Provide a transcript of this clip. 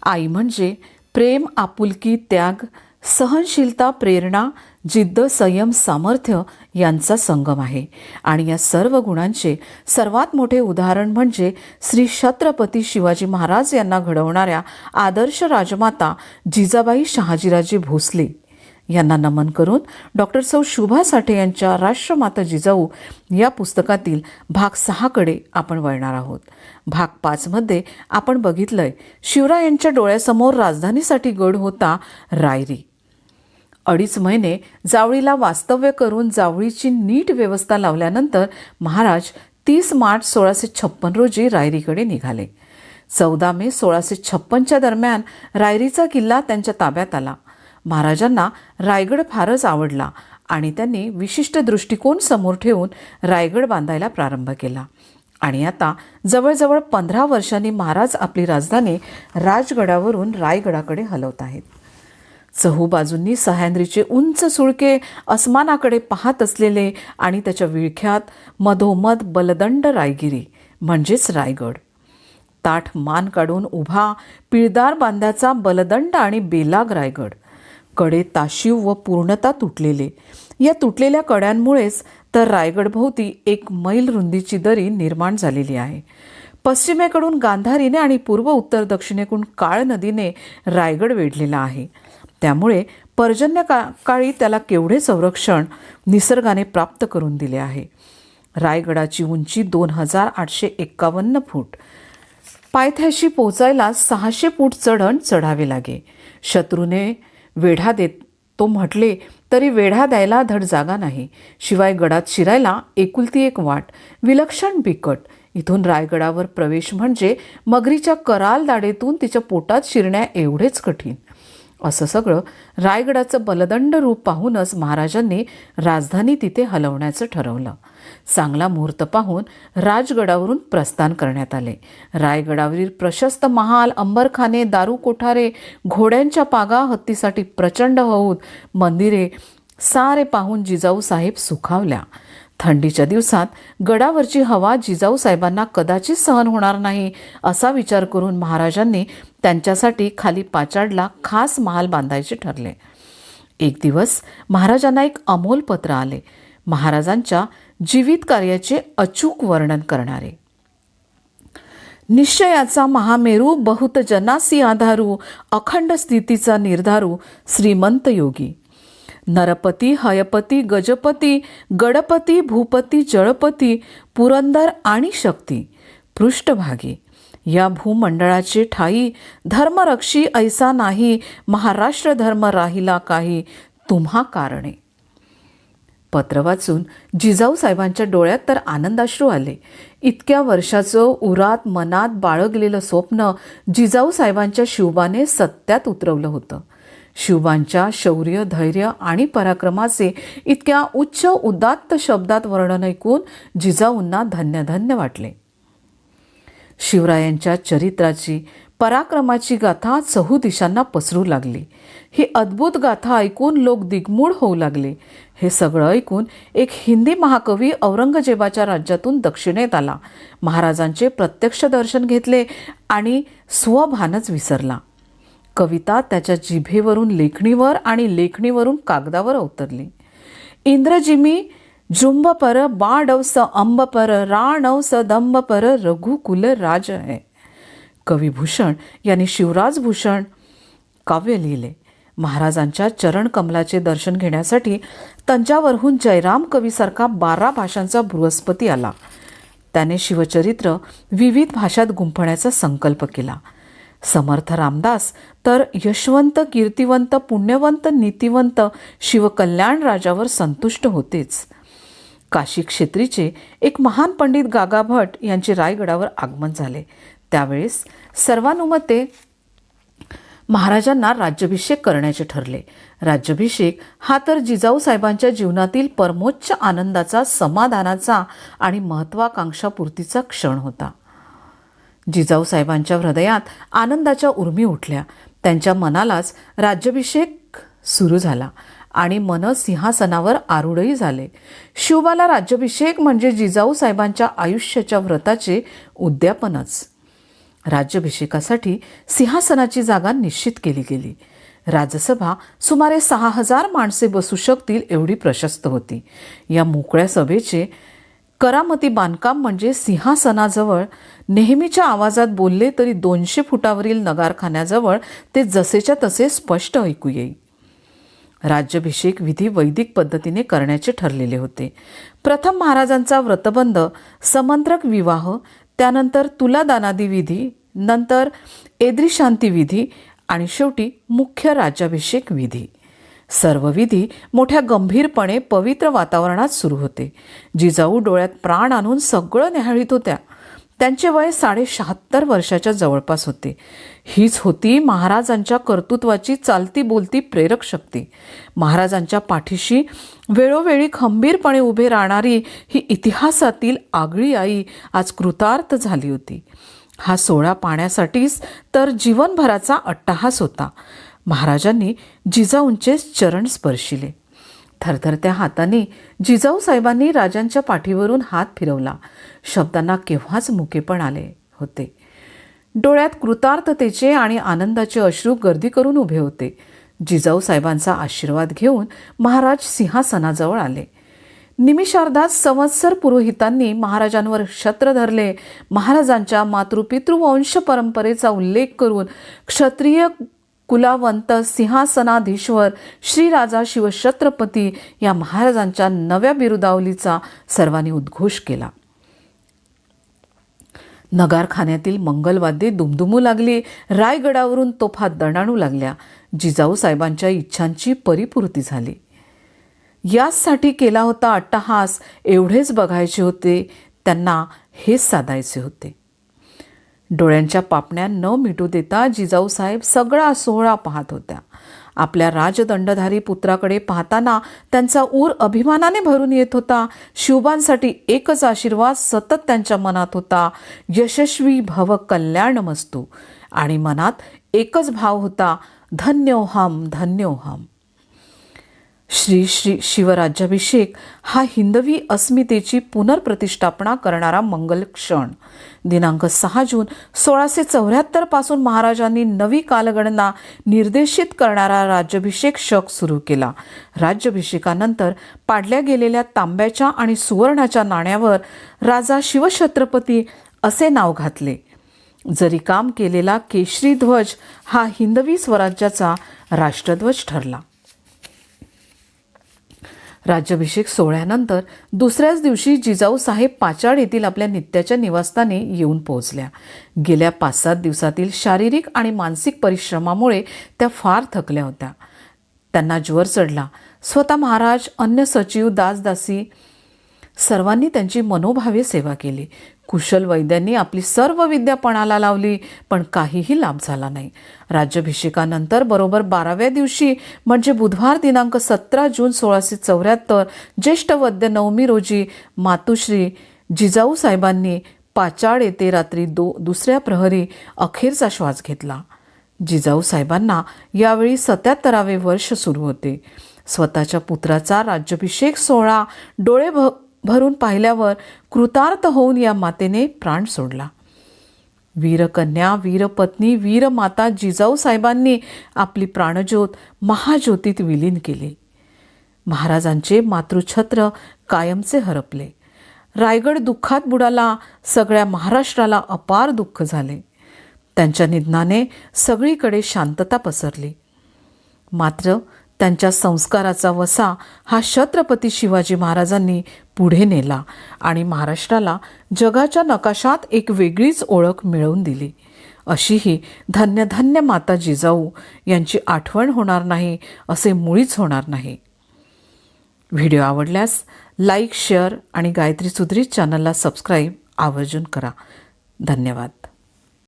आई म्हणजे प्रेम, आपुलकी, त्याग, सहनशीलता, प्रेरणा, जिद्द, संयम, सामर्थ्य यांचा संगम आहे. आणि या सर्व गुणांचे सर्वात मोठे उदाहरण म्हणजे श्री छत्रपती शिवाजी महाराज यांना घडवणाऱ्या आदर्श राजमाता जिजाबाई शहाजीराजे भोसले यांना नमन करून डॉक्टर सौ शुभा साठे यांच्या राष्ट्रमाता जिजाऊ या पुस्तकातील भाग 6कडे आपण वळणार आहोत. भाग 5मध्ये आपण बघितलंय शिवरायांच्या डोळ्यासमोर राजधानीसाठी गड होता रायरी. 2.5 महिने जावळीला वास्तव्य करून जावळीची नीट व्यवस्था लावल्यानंतर महाराज 30 मार्च 1656 रोजी रायरीकडे निघाले. 14 मे 1656च्या दरम्यान रायरीचा किल्ला त्यांच्या ताब्यात आला. महाराजांना रायगड फारच आवडला आणि त्यांनी विशिष्ट दृष्टिकोन समोर ठेवून रायगड बांधायला प्रारंभ केला. आणि आता जवळजवळ 15 वर्षांनी महाराज आपली राजधानी राजगडावरून रायगडाकडे हलवत आहेत. चहूबाजूंनी सह्याद्रीचे उंच सुळके अस्मानाकडे पाहत असलेले आणि त्याच्या विळख्यात मधोमध बलदंड रायगिरी म्हणजेच रायगड. ताठ मान काढून उभा पिळदार बांध्याचा बलदंड आणि बेलाग रायगड. कडे ताशीव व पूर्णता तुटलेले. या तुटलेल्या कड्यांमुळेच तर रायगडभोवती 1 मैल रुंदीची दरी निर्माण झालेली आहे. पश्चिमेकडून गांधारीने आणि पूर्व उत्तर दक्षिणेकडून काळ नदीने रायगड वेढलेला आहे. त्यामुळे पर्जन्य काळी त्याला केवढे संरक्षण निसर्गाने प्राप्त करून दिले आहे. रायगडाची उंची 2851 फूट. पायथ्याशी पोहोचायला 600 फूट चढण चढावे लागे. शत्रूने वेढा देतो म्हटले तरी वेढा द्यायला धड जागा नाही. शिवाय गडात शिरायला एकुलती एक वाट, विलक्षण बिकट. इथून रायगडावर प्रवेश म्हणजे मगरीच्या कराल दाढेतून तिच्या पोटात शिरण्या एवढेच कठीण. असं सगळं रायगडाचं बलदंड रूप पाहूनच महाराजांनी राजधानी तिथे हलवण्याचं ठरवलं. चांगला मुहूर्त पाहून राजगडावरून प्रस्थान करण्यात आले. रायगडावरील प्रशस्त महाल, अंबरखाने, दारू कोठारे, घोड्यांच्या पागा, हत्तीसाठी प्रचंड हौद, मंदिरे सारे पाहून जिजाऊ साहेब सुखावल्या. थंडीच्या दिवसात गडावरची हवा जिजाऊ साहेबांना कदाचित सहन होणार नाही असा विचार करून महाराजांनी त्यांच्यासाठी खाली पाचाडला खास महाल बांधायचे ठरले. एक दिवस महाराजांना एक अमोल पत्र आले. महाराजांच्या जीवित कार्याचे अचूक वर्णन करणारे. निश्चयाचा महामेरू, बहुत जनासी आधारू, अखंड स्थितीचा निर्धारू, श्रीमंत योगी, नरपती, हयपती, गजपती, गडपती, भूपती, जळपती, पुरंदर आणि शक्ती, पृष्ठभागी या भूमंडळाचे ठाई, धर्मरक्षी ऐसा नाही, महाराष्ट्र धर्म राहिला काही, तुम्हा कारणे. पत्र वाचून जिजाऊ साहेबांच्या डोळ्यात तर आनंदाश्रू आले. इतक्या वर्षाचं उरात मनात बाळगलेलं स्वप्न जिजाऊ साहेबांच्या शिवबाने सत्यात उतरवलं होतं. शिवबांच्या शौर्य, धैर्य आणि पराक्रमाचे इतक्या उच्च उदात्त शब्दात वर्णन ऐकून जिजाऊंना धन्य धन्य वाटले. शिवरायांच्या चरित्राची, पराक्रमाची गाथा चहू दिशांना पसरू लागली. ही अद्भुत गाथा ऐकून लोक दिग्मूढ होऊ लागले. हे सगळं ऐकून एक हिंदी महाकवी औरंगजेबाच्या राज्यातून दक्षिणेत आला. महाराजांचे प्रत्यक्ष दर्शन घेतले आणि स्वभानच विसरला. कविता त्याच्या जिभेवरून लेखणीवर आणि लेखणीवरून कागदावर अवतरली. इंद्रजिमी जुंब पर, बाडवस अंब पर, राणवस दंब पर, रघुकुल राज है. कविभूषण यांनी शिवराजभूषण काव्य लिहिले. महाराजांच्या चरण कमलाचे दर्शन घेण्यासाठी तंजावरहून जयराम कवीसारखा 12 भाषांचा बृहस्पती आला. त्याने शिवचरित्र विविध भाषात गुंफण्याचा संकल्प केला. समर्थ रामदास तर यशवंत, कीर्तिवंत, पुण्यवंत, नीतिवंत शिवकल्याण राजावर संतुष्ट होतेच. काशी क्षेत्रीचे एक महान पंडित गागाभट यांचे रायगडावर आगमन झाले. त्यावेळेस सर्वानुमते महाराजांना राज्याभिषेक करण्याचे ठरले. राज्याभिषेक हा तर जिजाऊ साहेबांच्या जीवनातील परमोच्च आनंदाचा, समाधानाचा आणि महत्वाकांक्षापूर्तीचा क्षण होता. जिजाऊ साहेबांच्या हृदयात आनंदाच्या उर्मी उठल्या. त्यांच्या मनालाच राज्याभिषेक सुरू झाला आणि मन सिंहासनावर आरूढही झाले. शिवबाला राज्याभिषेक म्हणजे जिजाऊ साहेबांच्या आयुष्याच्या व्रताचे उद्यापनच. राज्याभिषेकासाठी सिंहासनाची जागा निश्चित केली गेली. राजसभा सुमारे 6,000 माणसे बसू शकतील एवढी प्रशस्त होती. या मोकळ्या सभेचे करामती बांधकाम म्हणजे सिंहासनाजवळ नेहमीच्या आवाजात बोलले तरी 200 फुटावरील नगारखान्याजवळ ते जसेच्या तसे स्पष्ट ऐकू येई. राज्याभिषेक विधी वैदिक पद्धतीने करण्याचे ठरलेले होते. प्रथम महाराजांचा व्रतबंध, समंत्रक विवाह, त्यानंतर तुलादानादी विधी, नंतर एद्रीशांती विधी आणि शेवटी मुख्य राज्याभिषेक विधी. सर्व विधी मोठ्या गंभीरपणे पवित्र वातावरणात सुरू होते. जिजाऊ डोळ्यात प्राण आणून सगळं न्याहाळीत होत्या. त्यांचे वय 76 वर्षाच्या जवळपास होते. हीच होती महाराजांच्या कर्तृत्वाची चालती बोलती प्रेरक शक्ती. महाराजांच्या पाठीशी वेळोवेळी खंबीरपणे उभे राहणारी ही इतिहासातील आगळी आई आज कृतार्थ झाली होती. हा सोहळा पाहण्यासाठीच तर जीवनभराचा अट्टाहास होता. महाराजांनी जिजाऊंचे चरण स्पर्शिले. थरथरत्या हाताने जिजाऊ साहेबांनी राजांच्या पाठीवरून हात फिरवला. शब्दांना केव्हाच मुकेपण आले होते. डोळ्यात कृतार्थतेचे आणि आनंदाचे अश्रू गर्दी करून उभे होते. जिजाऊ साहेबांचा आशीर्वाद घेऊन महाराज सिंहासनाजवळ आले. निमिषार्धात संवत्सर पुरोहितांनी महाराजांवर छत्र धरले. महाराजांच्या मातृपितृवंश परंपरेचा उल्लेख करून क्षत्रिय कुलावंत सिंहासनाधीश्वर श्रीराजा शिवछत्रपती या महाराजांच्या नव्या बिरुदावलीचा सर्वांनी उद्घोष केला. नगारखान्यातील मंगलवाद्ये दुमदुमू लागली. रायगडावरून तोफा दणाणू लागल्या. जिजाऊ साहेबांच्या इच्छांची परिपूर्ती झाली. याचसाठी केला होता अट्टाहास एवढेच बघायचे होते. त्यांना हेच साधायचे होते. डोळ्यांच्या पापण्या न मिटू देता जिजाऊ साहेब सगळा सोहळा पाहत होत्या. आपल्या राजदंडधारी पुत्राकडे पाहताना त्यांचा ऊर अभिमानाने भरून येत होता. शिवबांसाठी एकच आशीर्वाद सतत त्यांच्या मनात होता, यशस्वी भव कल्याणमस्तु. आणि मनात एकच भाव होता, धन्योहम धन्योहम. श्री श्री शिवराज्याभिषेक हा हिंदवी अस्मितेची पुनर्प्रतिष्ठापना करणारा मंगल क्षण. दिनांक 6 जून 1674 पासून महाराजांनी नवी कालगणना निर्देशित करणारा राज्याभिषेक शक सुरू केला. राज्याभिषेकानंतर पाडल्या गेलेल्या तांब्याच्या आणि सुवर्णाच्या नाण्यावर राजा शिवछत्रपती असे नाव घातले. जरी काम केलेला केशरी ध्वज हा हिंदवी स्वराज्याचा राष्ट्रध्वज ठरला. राज्याभिषेक सोहळ्यानंतर दुसऱ्याच दिवशी जिजाऊ साहेब पाचाड येथील आपल्या नित्याच्या निवासस्थानी येऊन पोहोचल्या. गेल्या 5-7 दिवसातील शारीरिक आणि मानसिक परिश्रमामुळे त्या फार थकल्या होत्या. त्यांना ज्वर चढला. स्वतः महाराज, अन्य सचिव, दासदासी सर्वांनी त्यांची मनोभावे सेवा केली. कुशल वैद्यांनी आपली सर्व विद्या पणाला लावली, पण काहीही लाभ झाला नाही. राज्याभिषेकानंतर बरोबर 12व्या दिवशी म्हणजे बुधवार दिनांक 17 जून 1674 ज्येष्ठ वद्य नवमी रोजी मातुश्री जिजाऊ साहेबांनी पाचाड येथे रात्री दुसऱ्या प्रहरी अखेरचा श्वास घेतला. जिजाऊ साहेबांना यावेळी 77वे वर्ष सुरू होते. स्वतःच्या पुत्राचा राज्याभिषेक सोहळा डोळे भरून पाहिल्यावर कृतार्थ होऊन या मातेने प्राण सोडला. वीरकन्या, वीरपत्नी, वीरमाता जिजाऊ साहेबांनी आपली प्राणज्योत महाज्योतीत विलीन केली. महाराजांचे मातृछत्र कायमचे हरपले. रायगड दुःखात बुडाला. सगळ्या महाराष्ट्राला अपार दुःख झाले. त्यांच्या निधनाने सगळीकडे शांतता पसरली. मात्र त्यांच्या संस्काराचा वसा हा छत्रपती शिवाजी महाराजांनी पुढे नेला आणि महाराष्ट्राला जगाच्या नकाशात एक वेगळीच ओळख मिळवून दिली. अशी ही धन्य धन्य माता जिजाऊ यांची आठवण होणार नाही असे मुळीच होणार नाही. व्हिडिओ आवडल्यास लाईक, शेअर आणि गायत्री सुधरी चॅनलला सबस्क्राईब आवर्जून करा. धन्यवाद.